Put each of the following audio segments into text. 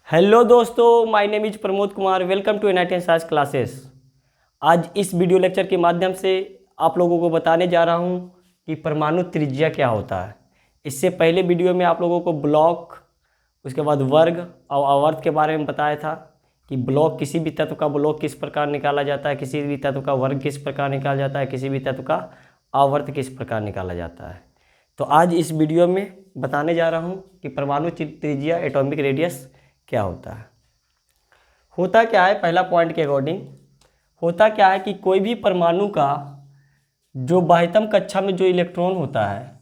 Hello दोस्तों, my name is Pramod Kumar. Welcome to NIT science classes. आज इस वीडियो लेक्चर के माध्यम से आप लोगों को बताने जा रहा हूं कि परमाणु त्रिज्या क्या होता है। इससे पहले वीडियो में आप लोगों को ब्लॉक, उसके बाद वर्ग और आवर्त के बारे में बताया था कि ब्लॉक, किसी भी तत्व का ब्लॉक किस प्रकार निकाला जाता है, किसी भी तत्व का वर्ग किस प्रकार निकाला जाता है, किसी भी तत्व का आवर्त किस प्रकार निकाला जाता है। तो आज इस वीडियो में बताने जा रहा हूँ कि परमाणु त्रिज्या, एटॉमिक रेडियस क्या होता है। होता क्या है, पहला पॉइंट के अकॉर्डिंग होता क्या है कि कोई भी परमाणु का जो बाह्यतम कक्षा में जो इलेक्ट्रॉन होता है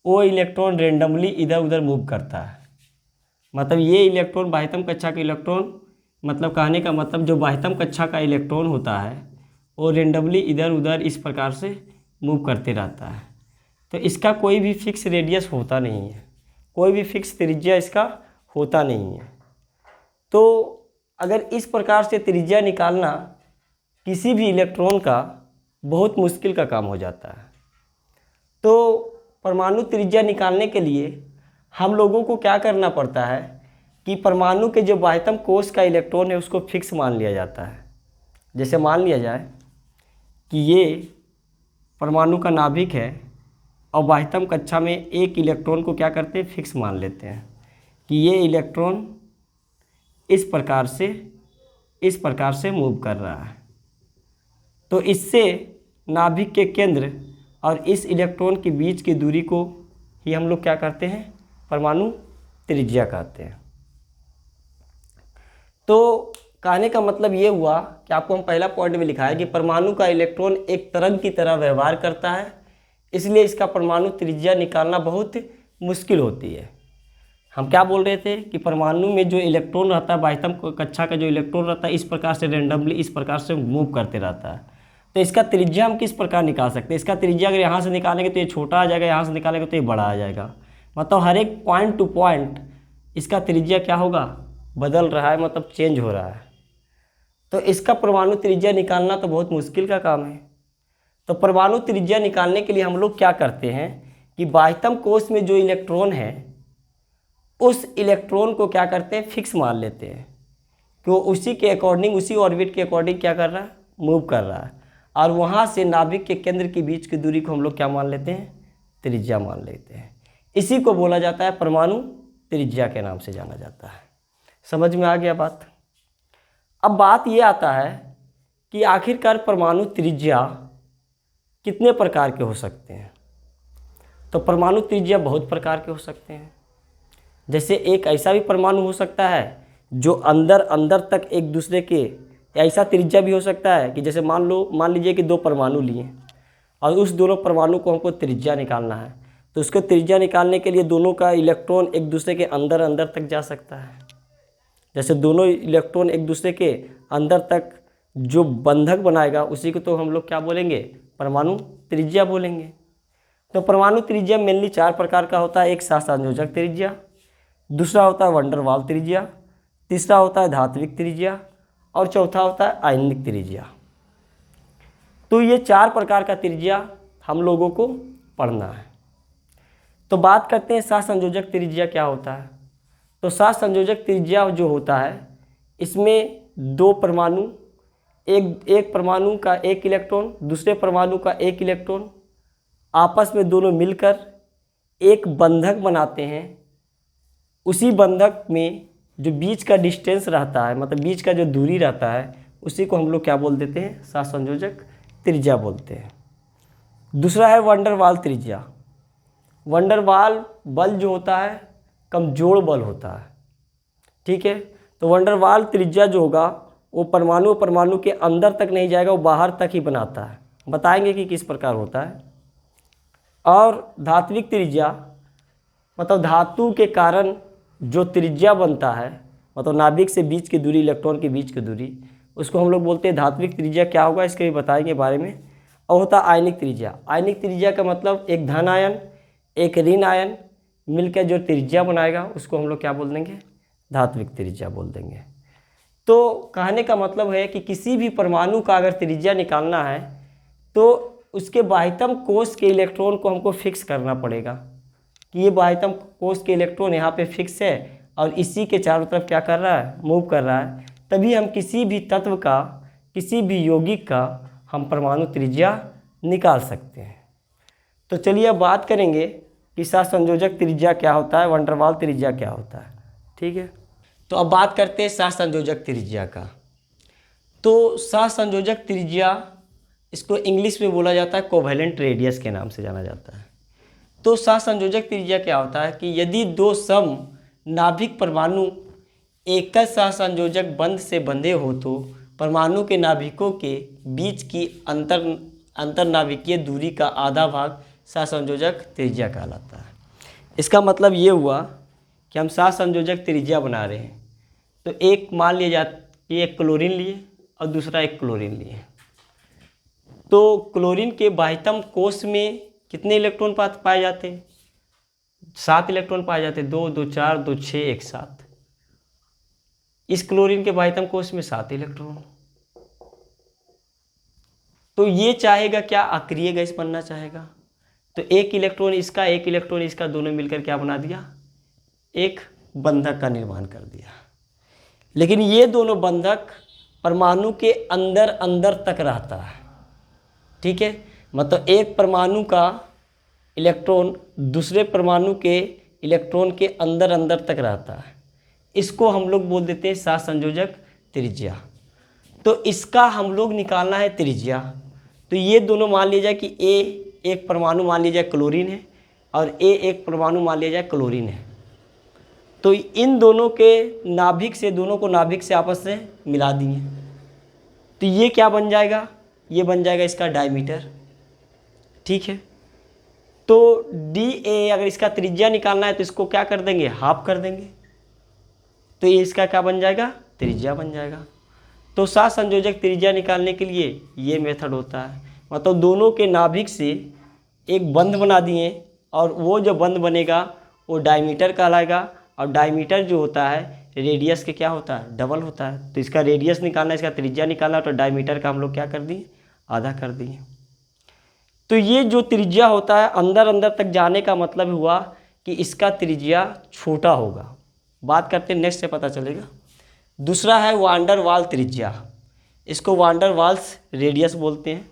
वो इलेक्ट्रॉन रेंडमली इधर उधर मूव करता है। मतलब ये इलेक्ट्रॉन, बाह्यतम कक्षा का इलेक्ट्रॉन, मतलब कहने का मतलब जो बाह्यतम कक्षा का इलेक्ट्रॉन होता है वो रेंडमली इधर उधर इस प्रकार से मूव करते रहता है। तो इसका कोई भी फिक्स रेडियस होता नहीं है, कोई भी फिक्स त्रिज्या इसका होता नहीं है। तो अगर इस प्रकार से त्रिज्या निकालना किसी भी इलेक्ट्रॉन का बहुत मुश्किल का काम हो जाता है। तो परमाणु त्रिज्या निकालने के लिए हम लोगों को क्या करना पड़ता है कि परमाणु के जो बाह्यतम कोश का इलेक्ट्रॉन है उसको फिक्स मान लिया जाता है। जैसे मान लिया जाए कि ये परमाणु का नाभिक है और बाह्यतम कक्षा में एक इलेक्ट्रॉन को क्या करते हैं, फिक्स मान लेते हैं कि ये इलेक्ट्रॉन इस प्रकार से मूव कर रहा है। तो इससे नाभिक के केंद्र और इस इलेक्ट्रॉन के बीच की दूरी को ही हम लोग क्या करते हैं, परमाणु त्रिज्या कहते हैं। तो कहने का मतलब ये हुआ कि आपको हम पहला पॉइंट में लिखा है कि परमाणु का इलेक्ट्रॉन एक तरंग की तरह व्यवहार करता है, इसलिए इसका परमाणु त्रिज्या निकालना बहुत मुश्किल होती है। हम क्या बोल रहे थे कि परमाणु में जो इलेक्ट्रॉन रहता है, बाह्यतम कक्षा का जो इलेक्ट्रॉन रहता है, इस प्रकार से रेंडमली इस प्रकार से मूव करते रहता है। तो इसका त्रिज्या हम किस प्रकार निकाल सकते हैं। इसका त्रिज्या अगर यहाँ से निकालेंगे तो ये छोटा आ जाएगा, यहाँ से निकालेंगे तो ये बड़ा आ जाएगा। मतलब हर एक पॉइंट टू पॉइंट इसका त्रिज्या क्या होगा, बदल रहा है, मतलब चेंज हो रहा है। तो इसका परमाणु त्रिज्या निकालना तो बहुत मुश्किल का काम है। तो परमाणु त्रिज्या निकालने के लिए हम लोग क्या करते हैं कि बाह्यतम कोश में जो इलेक्ट्रॉन है उस इलेक्ट्रॉन को क्या करते हैं, फिक्स मान लेते हैं कि वो उसी के अकॉर्डिंग, उसी ऑर्बिट के अकॉर्डिंग क्या कर रहा है, मूव कर रहा है। और वहाँ से नाभिक के केंद्र के बीच की दूरी को हम लोग क्या मान लेते हैं, त्रिज्या मान लेते हैं। इसी को बोला जाता है परमाणु त्रिज्या के नाम से जाना जाता है। समझ में आ गया बात। अब बात ये आता है कि आखिरकार परमाणु त्रिज्या कितने प्रकार के हो सकते हैं। तो परमाणु त्रिज्या बहुत प्रकार के हो सकते हैं। जैसे एक ऐसा भी परमाणु हो सकता है जो अंदर अंदर तक एक दूसरे के, ऐसा त्रिज्या भी हो सकता है कि जैसे मान लीजिए कि दो परमाणु लिए और उस दोनों परमाणु को हमको त्रिज्या निकालना है। तो उसको त्रिज्या निकालने के लिए दोनों का इलेक्ट्रॉन एक दूसरे के अंदर अंदर तक जा सकता है। जैसे दोनों इलेक्ट्रॉन एक दूसरे के अंदर तक जो बंधक बनाएगा उसी को तो हम लोग क्या बोलेंगे, परमाणु त्रिज्या बोलेंगे। तो परमाणु त्रिज्या मेनली चार प्रकार का होता है। एक सहसंयोजक त्रिज्या, दूसरा होता है वंडर वाल त्रिज्या, तीसरा होता है धात्विक त्रिज्या और चौथा होता है आयनिक त्रिज्या। तो ये चार प्रकार का त्रिज्या हम लोगों को पढ़ना है। तो बात करते हैं सहसंयोजक त्रिज्या क्या होता है। तो सहसंयोजक त्रिज्या जो होता है इसमें दो परमाणु, एक परमाणु का एक इलेक्ट्रॉन, दूसरे परमाणु का एक इलेक्ट्रॉन, आपस में दोनों मिलकर एक बंधक बनाते हैं। उसी बंधक में जो बीच का डिस्टेंस रहता है, मतलब बीच का जो दूरी रहता है, उसी को हम लोग क्या बोल देते हैं, सहसंयोजक त्रिज्या बोलते हैं। दूसरा है वंडर वाल त्रिज्या। वंडर वाल बल जो होता है कमजोर बल होता है, ठीक है। तो वंडर वाल त्रिज्या जो होगा वो परमाणु के अंदर तक नहीं जाएगा, वो बाहर तक ही बनाता है। बताएंगे कि किस प्रकार होता है। और धात्विक त्रिज्या मतलब धातु के कारण जो त्रिज्या बनता है, मतलब नाभिक से बीच की दूरी, इलेक्ट्रॉन के बीच की दूरी, उसको हम लोग बोलते हैं धात्विक त्रिज्या। क्या होगा इसके भी बताएंगे बारे में। और होता है आयनिक त्रिज्या। आयनिक त्रिज्या का मतलब एक धन आयन एक ऋण आयन मिलकर जो त्रिज्या बनाएगा उसको हम लोग क्या बोल देंगे, धात्विक त्रिज्या बोल देंगे। तो कहने का मतलब है कि किसी भी परमाणु का अगर त्रिज्या निकालना है तो उसके बाह्यतम कोश के इलेक्ट्रॉन को हमको फिक्स करना पड़ेगा कि ये बाह्यतम कोश के इलेक्ट्रॉन यहाँ पे फिक्स है और इसी के चारों तरफ क्या कर रहा है, मूव कर रहा है, तभी हम किसी भी तत्व का, किसी भी यौगिक का हम परमाणु त्रिज्या निकाल सकते हैं। तो चलिए अब बात करेंगे कि सहसंयोजक त्रिज्या क्या होता है, वैन डर वाल्स त्रिज्या क्या होता है। ठीक है, तो अब बात करते हैं सहसंयोजक त्रिज्या का। तो सहसंयोजक त्रिज्या, इसको इंग्लिश में बोला जाता है कोवैलेंट रेडियस के नाम से जाना जाता है। तो सहसंयोजक त्रिज्या क्या होता है कि यदि दो सम नाभिक परमाणु एक सहसंयोजक बंध से बंधे हो तो परमाणु के नाभिकों के बीच की अंतरनाभिकीय दूरी का आधा भाग सहसंयोजक त्रिज्या कहलाता है। इसका मतलब ये हुआ कि हम सहसंयोजक त्रिज्या बना रहे हैं, तो एक मान लिया जाता कि एक क्लोरीन लिए और दूसरा एक क्लोरीन लिए, तो क्लोरीन के बाह्यतम कोश में कितने इलेक्ट्रॉन पाए जाते हैं, 7 इलेक्ट्रॉन पाए जाते हैं, 2 2 4 2 6 1 7। इस क्लोरीन के बाह्यतम कोश में 7 इलेक्ट्रॉन, तो ये चाहेगा क्या, अक्रिय गैस बनना चाहेगा, तो एक इलेक्ट्रॉन इसका एक इलेक्ट्रॉन इसका, दोनों मिलकर क्या बना दिया, एक बंधक का निर्माण कर दिया। लेकिन ये दोनों बंधक परमाणु के अंदर अंदर तक रहता है। ठीक है, मतलब एक परमाणु का इलेक्ट्रॉन दूसरे परमाणु के इलेक्ट्रॉन के अंदर अंदर तक रहता है, इसको हम लोग बोल देते हैं सहसंयोजक त्रिज्या। तो इसका हम लोग निकालना है त्रिज्या। तो ये दोनों मान लिया जाए कि ए एक परमाणु मान लिया जाए क्लोरीन है और ए एक परमाणु मान लिया जाए क्लोरीन है, तो इन दोनों के नाभिक से, दोनों को नाभिक से आपस में मिला दिए, तो ये क्या बन जाएगा, ये बन जाएगा इसका डायमीटर। ठीक है, तो डी ए अगर इसका त्रिज्या निकालना है तो इसको क्या कर देंगे, हाफ कर देंगे, तो ये इसका क्या बन जाएगा, त्रिज्या बन जाएगा। तो सहसंयोजक त्रिज्या निकालने के लिए ये मेथड होता है, मतलब दोनों के नाभिक से एक बंध बना दिए और वो जो बंध बनेगा वो डायमीटर कहलाएगा, और डायमीटर जो होता है रेडियस के क्या होता है, डबल होता है। तो इसका रेडियस निकालना, इसका त्रिज्या निकालना, तो डायमीटर का हम लोग क्या कर दिए, आधा कर दिए। तो ये जो त्रिज्या होता है अंदर अंदर तक जाने का मतलब हुआ कि इसका त्रिज्या छोटा होगा। बात करते हैं नेक्स्ट से पता चलेगा। दूसरा है वैन डर वाल्स त्रिज्या, इसको वैन डर वाल्स रेडियस बोलते हैं।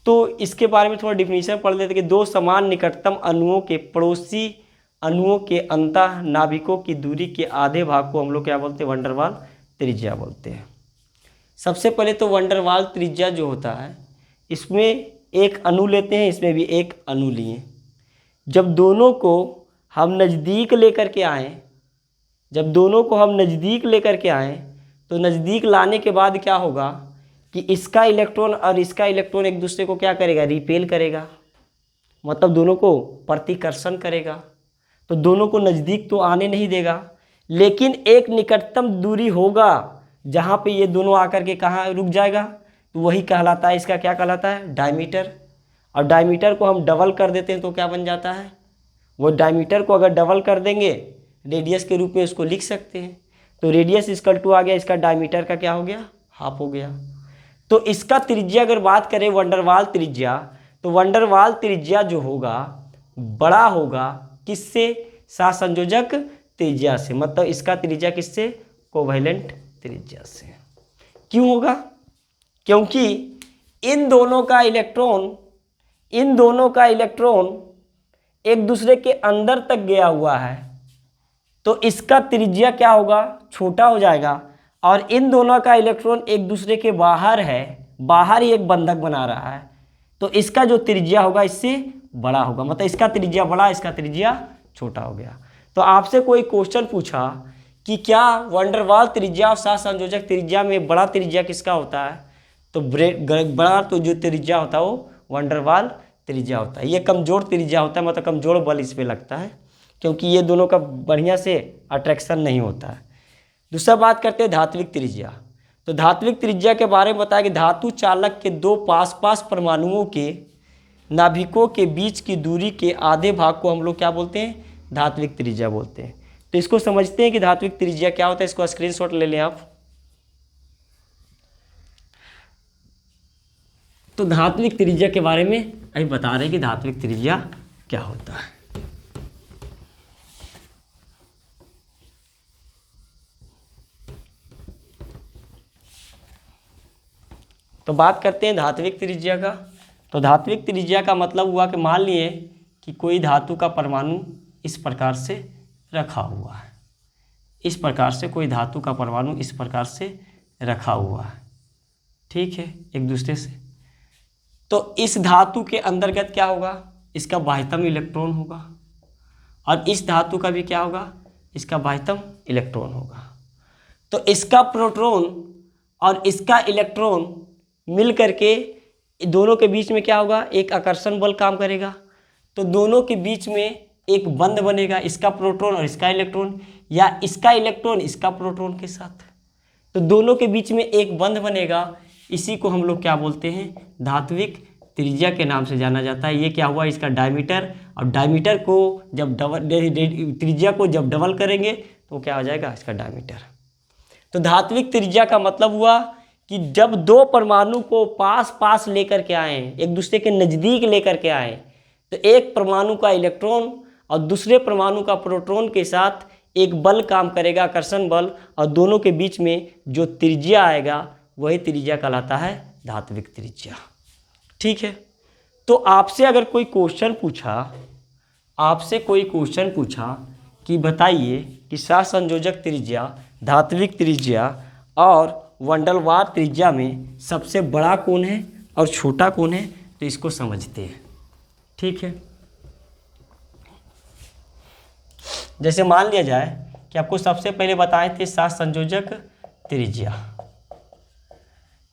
तो इसके बारे में थोड़ा डिफिनीशन पढ़ लेते हैं कि दो समान निकटतम अणुओं के पड़ोसी अणुओं के अंतः नाभिकों की दूरी के आधे भाग को हम लोग क्या बोलते हैं, वैन डर वाल्स त्रिज्या बोलते हैं। सबसे पहले तो वैन डर वाल्स त्रिज्या जो होता है, इसमें एक अणु लेते हैं, इसमें भी एक अणु लिए। जब दोनों को हम नज़दीक लेकर के आएँ, जब दोनों को हम नज़दीक लेकर के आएँ, तो नज़दीक लाने के बाद क्या होगा कि इसका इलेक्ट्रॉन और इसका इलेक्ट्रॉन एक दूसरे को क्या करेगा, रिपेल करेगा, मतलब दोनों को प्रतिकर्षण करेगा। तो दोनों को नज़दीक तो आने नहीं देगा, लेकिन एक निकटतम दूरी होगा जहाँ पे ये दोनों आकर के कहाँ रुक जाएगा, तो वही कहलाता है, इसका क्या कहलाता है, डायमीटर। और डायमीटर को हम डबल कर देते हैं तो क्या बन जाता है, वो डायमीटर को अगर डबल कर देंगे रेडियस के रूप में उसको लिख सकते हैं। तो रेडियस इक्वल टू आ गया, इसका डायमीटर का क्या हो गया, हाफ हो गया। तो इसका त्रिज्या अगर बात करें वैन डर वाल्स त्रिज्या, तो वैन डर वाल्स त्रिज्या जो होगा बड़ा होगा किससे, सहसंयोजक त्रिज्या से, मतलब इसका त्रिज्या किससे, कोवैलेंट त्रिज्या से। क्यों होगा, क्योंकि इन दोनों का इलेक्ट्रॉन एक दूसरे के अंदर तक गया हुआ है, तो इसका त्रिज्या क्या होगा, छोटा हो जाएगा। और इन दोनों का इलेक्ट्रॉन एक दूसरे के बाहर है, बाहर ही एक बंधक बना रहा है, तो इसका जो त्रिज्या होगा इससे बड़ा होगा, मतलब इसका त्रिज्या बड़ा, इसका त्रिज्या छोटा हो गया। तो आपसे कोई क्वेश्चन पूछा कि क्या वैन डर वाल्स त्रिज्या और सहसंयोजक त्रिज्या में बड़ा त्रिज्या किसका होता है, तो बड़ा तो जो त्रिज्या होता है वो वैन डर वाल्स त्रिज्या होता है। ये कमज़ोर त्रिज्या होता है, मतलब कमज़ोर बल इस पर लगता है, क्योंकि ये दोनों का बढ़िया से अट्रैक्शन नहीं होता है। दूसरा बात करते हैं धात्विक त्रिज्या। तो धात्विक त्रिज्या के बारे में बताया कि धातु चालक के दो पास परमाणुओं के नाभिकों के बीच की दूरी के आधे भाग को हम लोग क्या बोलते हैं, धात्विक त्रिज्या बोलते हैं। तो इसको समझते हैं कि धात्विक त्रिज्या क्या होता है, इसको स्क्रीनशॉट ले लें आप। तो धात्विक त्रिज्या के बारे में अभी बता रहे हैं कि धात्विक त्रिज्या क्या होता है। तो बात करते हैं धात्विक त्रिज्या का। तो धात्विक त्रिज्या का मतलब हुआ कि मान लिए कि कोई धातु का परमाणु इस प्रकार से रखा हुआ है, इस प्रकार से कोई धातु का परमाणु इस प्रकार से रखा हुआ है, ठीक है, एक दूसरे से। तो इस धातु के अंतर्गत क्या होगा, इसका बाह्यतम इलेक्ट्रॉन होगा, और इस धातु का भी क्या होगा, इसका बाह्यतम इलेक्ट्रॉन होगा। तो इसका प्रोटॉन और इसका इलेक्ट्रॉन मिल करके दोनों के बीच में क्या होगा, एक आकर्षण बल काम करेगा। तो दोनों के बीच में एक बंध बनेगा, इसका प्रोटॉन और इसका इलेक्ट्रॉन, या इसका इलेक्ट्रॉन इसका प्रोटॉन के साथ। तो दोनों के बीच में एक बंध बनेगा, इसी को हम लोग क्या बोलते हैं, धात्विक त्रिज्या के नाम से जाना जाता है। ये क्या हुआ, इसका डायमीटर, और डायमीटर को जब त्रिज्या को जब डबल करेंगे तो क्या हो जाएगा, इसका डायमीटर। तो धात्विक त्रिज्या का मतलब हुआ कि जब दो परमाणु को पास पास लेकर के आए, एक दूसरे के नज़दीक लेकर के आए, तो एक परमाणु का इलेक्ट्रॉन और दूसरे परमाणु का प्रोटॉन के साथ एक बल काम करेगा, आकर्षण बल, और दोनों के बीच में जो त्रिज्या आएगा वही त्रिज्या कहलाता है धात्विक त्रिज्या, ठीक है। तो आपसे अगर कोई क्वेश्चन पूछा, कि बताइए कि सहसंयोजक त्रिज्या, धात्विक त्रिज्या और वंडलवार त्रिज्या में सबसे बड़ा कौन है और छोटा कौन है, तो इसको समझते हैं, ठीक है। जैसे मान लिया जाए कि आपको सबसे पहले बताए थे सहसंयोजक त्रिज्या।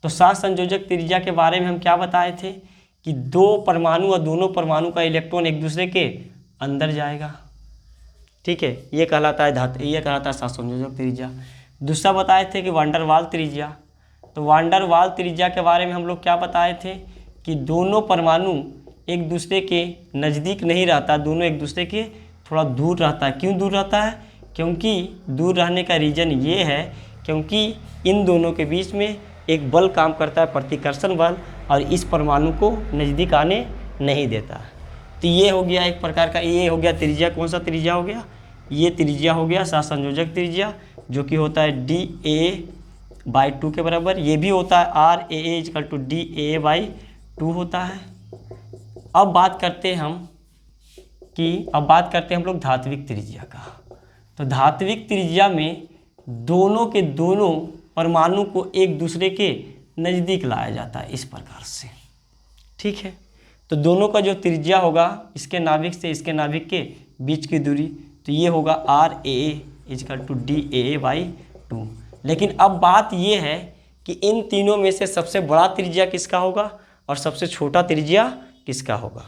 तो सहसंयोजक त्रिज्या के बारे में हम क्या बताए थे कि दो परमाणु और दोनों परमाणु का इलेक्ट्रॉन एक दूसरे के अंदर जाएगा, ठीक है, ये कहलाता है सहसंयोजक त्रिज्या। दूसरा बताए थे कि वान डेर वाल त्रिज्या। तो वान डेर वाल त्रिज्या के बारे में हम लोग क्या बताए थे कि दोनों परमाणु एक दूसरे के नज़दीक नहीं रहता, दोनों एक दूसरे के थोड़ा दूर रहता है। क्यों दूर रहता है, क्योंकि दूर रहने का रीज़न ये है क्योंकि इन दोनों के बीच में एक बल काम करता है, प्रतिकर्षण बल, और इस परमाणु को नज़दीक आने नहीं देता है। तो ये हो गया एक प्रकार का, ये हो गया त्रिज्या। कौन सा त्रिज्या हो गया, ये त्रिज्या हो गया सहसंयोजक त्रिज्या, जो कि होता है DA/2 के बराबर। ये भी होता है RAA = DAA/2 होता है। अब बात करते हैं हम लोग धात्विक त्रिज्या का। तो धात्विक त्रिज्या में दोनों के दोनों परमाणु को एक दूसरे के नज़दीक लाया जाता है इस प्रकार से, ठीक है। तो दोनों का जो त्रिज्या होगा, इसके नाभिक से इसके नाभिक के बीच की दूरी, तो ये होगा RAA = DAA/2। लेकिन अब बात ये है कि इन तीनों में से सबसे बड़ा त्रिज्या किसका होगा और सबसे छोटा त्रिज्या किसका होगा।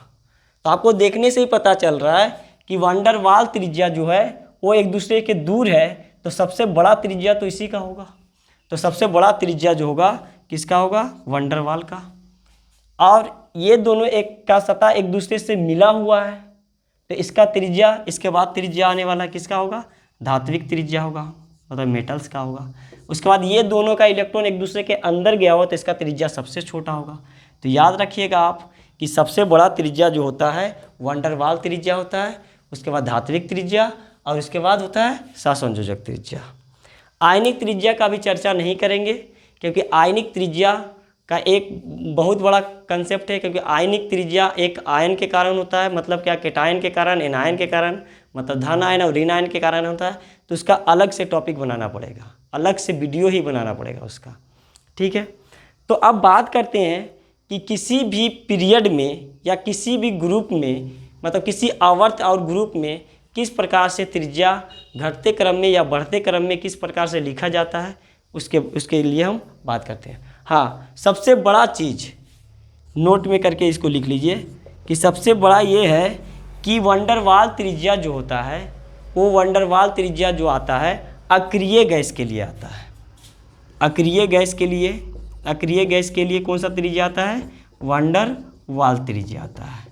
तो आपको देखने से ही पता चल रहा है कि वान डेर वाल त्रिज्या जो है वो एक दूसरे के दूर है, तो सबसे बड़ा त्रिज्या तो इसी का होगा। तो सबसे बड़ा त्रिज्या जो होगा किसका होगा, वान डेर वाल का। और ये दोनों एक का सतह एक दूसरे से मिला हुआ है, तो इसका त्रिज्या, इसके बाद त्रिज्या आने वाला किसका होगा, धात्विक त्रिज्या होगा, मतलब मेटल्स का होगा। उसके बाद ये दोनों का इलेक्ट्रॉन एक दूसरे के अंदर गया हो, तो इसका त्रिज्या सबसे छोटा होगा। तो याद रखिएगा आप कि सबसे बड़ा त्रिज्या जो होता है वान डेर वाल त्रिज्या होता है, उसके बाद धात्विक त्रिज्या, और उसके बाद होता है सहसंयोजक त्रिज्या। आयनिक त्रिज्या का भी चर्चा नहीं करेंगे, क्योंकि आयनिक त्रिज्या का एक बहुत बड़ा कंसेप्ट है। क्योंकि आयनिक त्रिज्या एक आयन के कारण होता है, मतलब क्या, केटायन के कारण, एनायन के कारण, मतलब धन आयन और ऋण आयन के कारण होता है। तो उसका अलग से टॉपिक बनाना पड़ेगा, अलग से वीडियो ही बनाना पड़ेगा उसका, ठीक है। तो अब बात करते हैं कि किसी भी पीरियड में या किसी भी ग्रुप में, मतलब किसी आवर्त और ग्रुप में किस प्रकार से त्रिज्या घटते क्रम में या बढ़ते क्रम में किस प्रकार से लिखा जाता है, उसके लिए हम बात करते हैं। हाँ, सबसे बड़ा चीज़ नोट में करके इसको लिख लीजिए कि सबसे बड़ा ये है कि वान डेर वाल त्रिज्या जो होता है, वो वान डेर वाल त्रिज्या जो आता है अक्रिय गैस के लिए आता है। अक्रिय गैस के लिए कौन सा त्रिज्या आता है, वान डेर वाल त्रिज्या आता है।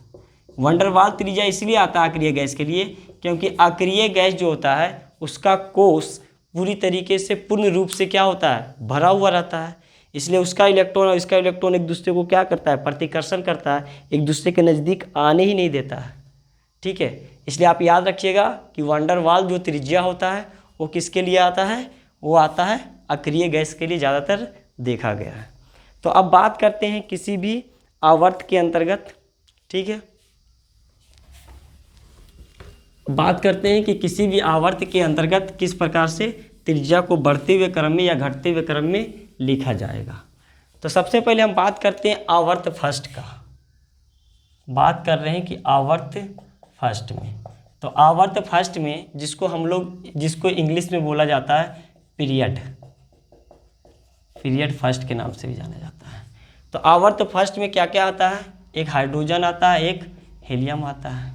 वान डेर वाल त्रिज्या इसलिए आता है अक्रिय गैस के लिए, क्योंकि अक्रिय गैस जो होता है उसका कोश पूरी तरीके से पूर्ण रूप से क्या होता है, भरा हुआ रहता है। इसलिए उसका इलेक्ट्रॉन और इसका इलेक्ट्रॉन एक दूसरे को क्या करता है, प्रतिकर्षण करता है, एक दूसरे के नज़दीक आने ही नहीं देता है, ठीक है। इसलिए आप याद रखिएगा कि वान डेर वाल जो त्रिज्या होता है वो किसके लिए आता है, वो आता है अक्रिय गैस के लिए ज़्यादातर देखा गया है। तो अब बात करते हैं किसी भी आवर्त के अंतर्गत, ठीक है, बात करते हैं कि किसी भी आवर्त के अंतर्गत किस प्रकार से त्रिज्या को बढ़ते हुए क्रम में या घटते हुए क्रम में लिखा जाएगा। तो सबसे पहले हम बात करते हैं आवर्त फर्स्ट का, बात कर रहे हैं कि आवर्त फर्स्ट में। तो आवर्त फर्स्ट में जिसको इंग्लिश में बोला जाता है पीरियड फर्स्ट के नाम से भी जाना जाता है। तो आवर्त फर्स्ट में क्या क्या आता है, एक हाइड्रोजन आता है, एक हीलियम आता है।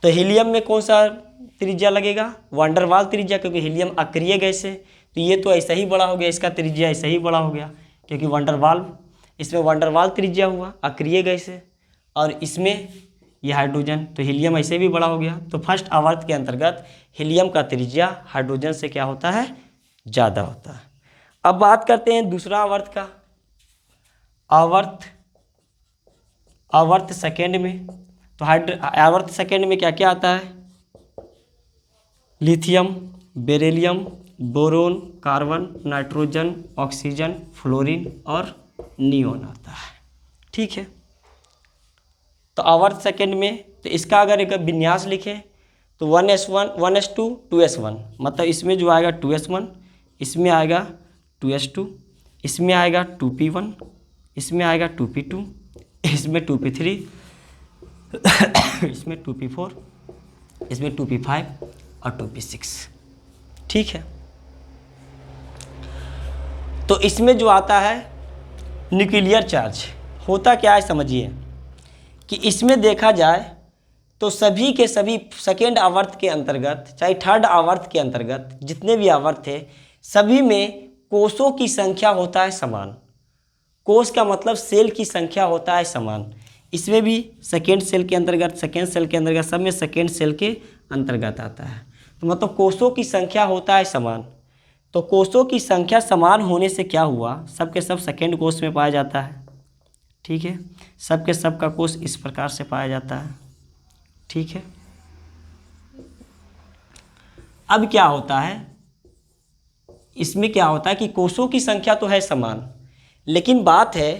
तो हीलियम में कौन सा त्रिज्या लगेगा, वान डेर वाल त्रिज्या, क्योंकि हीलियम अक्रिय गैस है। तो ये तो ऐसा ही बड़ा हो गया, इसका त्रिज्या ऐसा ही बड़ा हो गया, क्योंकि वान डेर वाल, इसमें वान डेर वाल त्रिज्या हुआ, अक्रिय गैस है, और इसमें ये हाइड्रोजन, तो हीलियम ऐसे भी बड़ा हो गया। तो फर्स्ट आवर्त के अंतर्गत हीलियम का त्रिज्या हाइड्रोजन से क्या होता है, ज़्यादा होता है। अब बात करते हैं दूसरा आवर्त का, आवर्त सेकेंड में। तो आवर्त सेकेंड में क्या क्या आता है, lithium, beryllium, boron, carbon, nitrogen, oxygen, fluorine और नियोन आता है, ठीक है। तो आवर्त सेकेंड में, तो इसका अगर एक विन्यास लिखें तो 1s1 1s2 2s1, मतलब इसमें जो आएगा 2s1, इसमें आएगा 2s2, इसमें आएगा 2p1, इसमें आएगा 2p2, इसमें 2p3, इसमें 2p4, इसमें 2p5 और 2p6, ठीक है। तो इसमें जो आता है न्यूक्लियर चार्ज, होता क्या है समझिए कि इसमें देखा जाए तो सभी के सभी सेकेंड आवर्त के अंतर्गत, चाहे थर्ड आवर्त के अंतर्गत जितने भी आवर्त थे, सभी में कोषों की संख्या होता है समान। कोष का मतलब सेल की संख्या होता है समान। इसमें भी सेकेंड सेल के अंतर्गत, सेकेंड सेल के अंतर्गत, सब में सेकेंड सेल के अंतर्गत आता है। तो मतलब कोषों की संख्या होता है समान। तो कोषों की संख्या समान होने से क्या हुआ, सब के सब सेकेंड कोष में पाया जाता है, ठीक है। सब के सब का कोष इस प्रकार से पाया जाता है, ठीक है। अब क्या होता है, इसमें क्या होता है कि कोषों की संख्या तो है समान, लेकिन बात है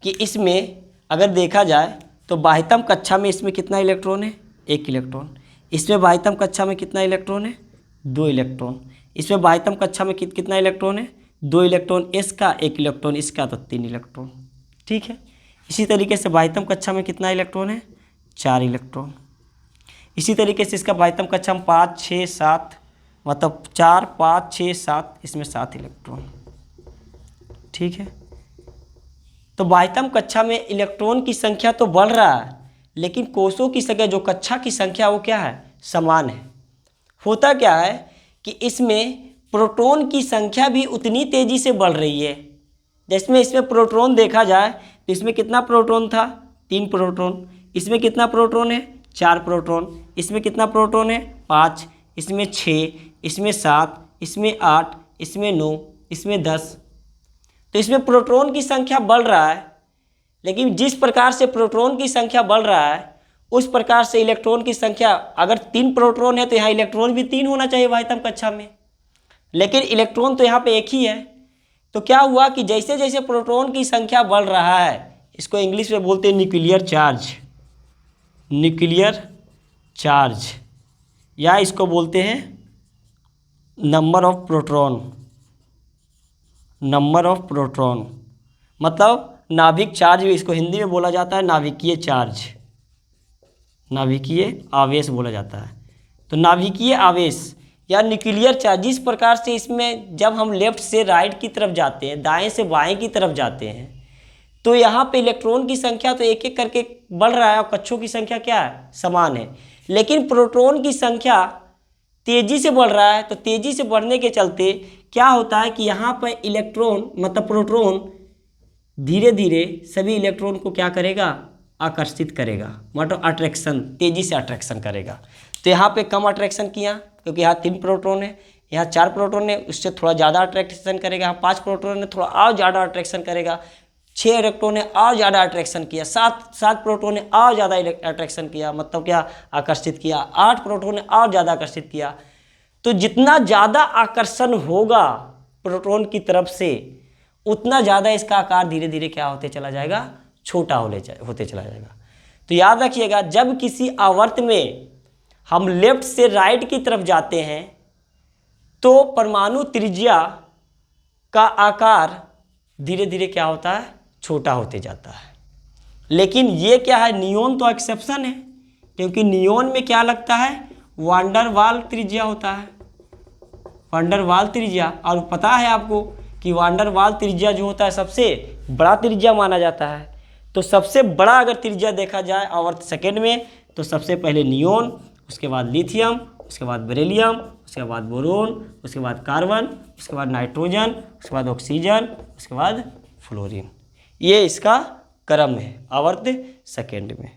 कि इसमें अगर देखा जाए तो बाह्यतम कक्षा में इसमें कितना इलेक्ट्रॉन है, 1 इलेक्ट्रॉन। इसमें बाह्यतम कक्षा में कितना इलेक्ट्रॉन है, 2 इलेक्ट्रॉन। इसमें बाह्यतम कक्षा में कितना इलेक्ट्रॉन है, 2 इलेक्ट्रॉन, इसका 1 इलेक्ट्रॉन, इसका तो 3 इलेक्ट्रॉन, ठीक है। इसी तरीके से बाह्यतम कक्षा में कितना इलेक्ट्रॉन है, 4 इलेक्ट्रॉन। इसी तरीके से इसका बाह्यतम कक्षा में 5 6 7, मतलब 4 5 6 7, इसमें 7 इलेक्ट्रॉन, ठीक है। तो बाह्यतम कक्षा में इलेक्ट्रॉन की संख्या तो बढ़ रहा है, लेकिन कोषों की संख्या, जो कक्षा की संख्या, वो क्या है, समान है। होता क्या है कि इसमें प्रोटॉन की संख्या भी उतनी तेजी से बढ़ रही है। जिसमें इसमें प्रोटॉन देखा जाए तो इसमें कितना प्रोटॉन था, 3 प्रोटॉन। इसमें कितना प्रोटॉन है, 4 प्रोटॉन। इसमें कितना प्रोटॉन है, 5। इसमें 6, इसमें 7, इसमें 8, इसमें 9, इसमें 10। तो इसमें प्रोटॉन की संख्या बढ़ रहा है, लेकिन जिस प्रकार से प्रोटॉन की संख्या बढ़ रहा है उस प्रकार से इलेक्ट्रॉन की संख्या, अगर 3 प्रोटॉन है तो यहाँ इलेक्ट्रॉन भी 3 होना चाहिए बाह्यतम कक्षा में, लेकिन इलेक्ट्रॉन तो यहाँ पे 1 ही है। तो क्या हुआ कि जैसे जैसे प्रोटॉन की संख्या बढ़ रहा है, इसको इंग्लिश में बोलते हैं न्यूक्लियर चार्ज, न्यूक्लियर चार्ज, या इसको बोलते हैं number of proton, number of proton, मतलब नाभिक चार्ज भी इसको हिंदी में बोला जाता है, नाभिकीय चार्ज, नाभिकीय आवेश बोला जाता है। तो नाभिकीय आवेश या न्यूक्लियर चार्ज, जिस प्रकार से इसमें जब हम लेफ्ट से राइट की तरफ जाते हैं, दाएं से बाएं की तरफ जाते हैं, तो यहाँ पे इलेक्ट्रॉन की संख्या तो एक एक करके बढ़ रहा है और कक्षों की संख्या क्या है, समान है, लेकिन प्रोटॉन की संख्या तेज़ी से बढ़ रहा है। तो तेज़ी से बढ़ने के चलते क्या होता है कि यहाँ पर इलेक्ट्रॉन, मतलब प्रोटॉन धीरे धीरे सभी इलेक्ट्रॉन को क्या करेगा, आकर्षित करेगा, मतलब अट्रैक्शन, तेज़ी से अट्रैक्शन करेगा। तो यहाँ पे कम अट्रैक्शन किया, क्योंकि यहाँ 3 प्रोटॉन है, यहाँ 4 प्रोटॉन है, उससे थोड़ा ज़्यादा अट्रैक्शन करेगा। यहाँ 5 प्रोटॉन है, थोड़ा और ज़्यादा अट्रैक्शन करेगा। 6 इलेक्ट्रॉन ने और ज़्यादा अट्रैक्शन किया। 7 प्रोटॉन ने और ज़्यादा अट्रैक्शन किया, मतलब क्या, आकर्षित किया। 8 प्रोटॉन ने और ज़्यादा आकर्षित किया। तो जितना ज़्यादा आकर्षण होगा प्रोटॉन की तरफ से, उतना ज़्यादा इसका आकार धीरे धीरे क्या होते चला जाएगा, छोटा होते चला जाएगा। तो याद रखिएगा, जब किसी आवर्त में हम लेफ्ट से राइट की तरफ जाते हैं तो परमाणु त्रिज्या का आकार धीरे धीरे क्या होता है, छोटा होते जाता है। लेकिन ये क्या है, नियॉन तो एक्सेप्शन है, क्योंकि नियॉन में क्या लगता है, वांडर वाल त्रिज्या होता है, वांडर वाल त्रिज्या। और पता है आपको कि वांडर वाल त्रिज्या जो होता है सबसे बड़ा त्रिज्या माना जाता है। तो सबसे बड़ा अगर त्रिज्या देखा जाए आवर्त सेकेंड में तो सबसे पहले नियॉन, उसके बाद लिथियम, उसके बाद बेरिलियम, उसके बाद बोरोन, उसके बाद कार्बन, उसके बाद नाइट्रोजन, उसके बाद ऑक्सीजन, उसके बाद फ्लोरीन। ये इसका क्रम है आवर्त सेकेंड में।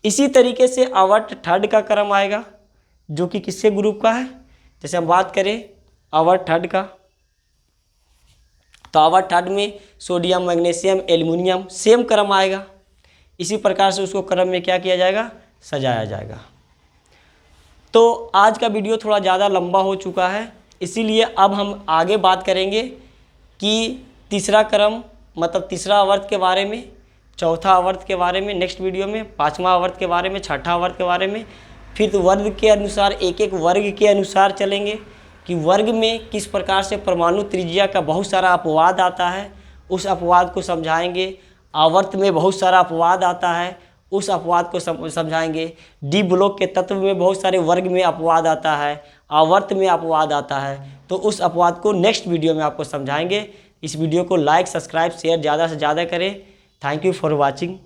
इसी तरीके से आवर्त थर्ड का क्रम आएगा, जो कि किससे ग्रुप का है। जैसे हम बात करें आवर्त थर्ड का, तो आवर्त थर्ड में सोडियम, मैग्नीशियम, एल्युमिनियम सेम क्रम आएगा। इसी प्रकार से उसको क्रम में क्या किया जाएगा, सजाया जाएगा। तो आज का वीडियो थोड़ा ज़्यादा लंबा हो चुका है, इसीलिए अब हम आगे बात करेंगे कि तीसरा क्रम मतलब तीसरा आवर्त के बारे में, चौथा आवर्त के बारे में नेक्स्ट वीडियो में, पांचवा आवर्त के बारे में, छठा आवर्त के बारे में। फिर तो वर्ग के अनुसार, एक एक वर्ग के अनुसार चलेंगे कि वर्ग में किस प्रकार से परमाणु त्रिज्या का बहुत सारा अपवाद आता है, उस अपवाद को समझाएंगे। आवर्त में बहुत सारा अपवाद आता है, उस अपवाद को समझाएंगे। डी ब्लॉक के तत्व में बहुत सारे वर्ग में अपवाद आता है, आवर्त में अपवाद आता है, तो उस अपवाद को नेक्स्ट वीडियो में आपको समझाएंगे। इस वीडियो को लाइक, सब्सक्राइब, शेयर ज़्यादा से ज़्यादा करें। Thank you for watching.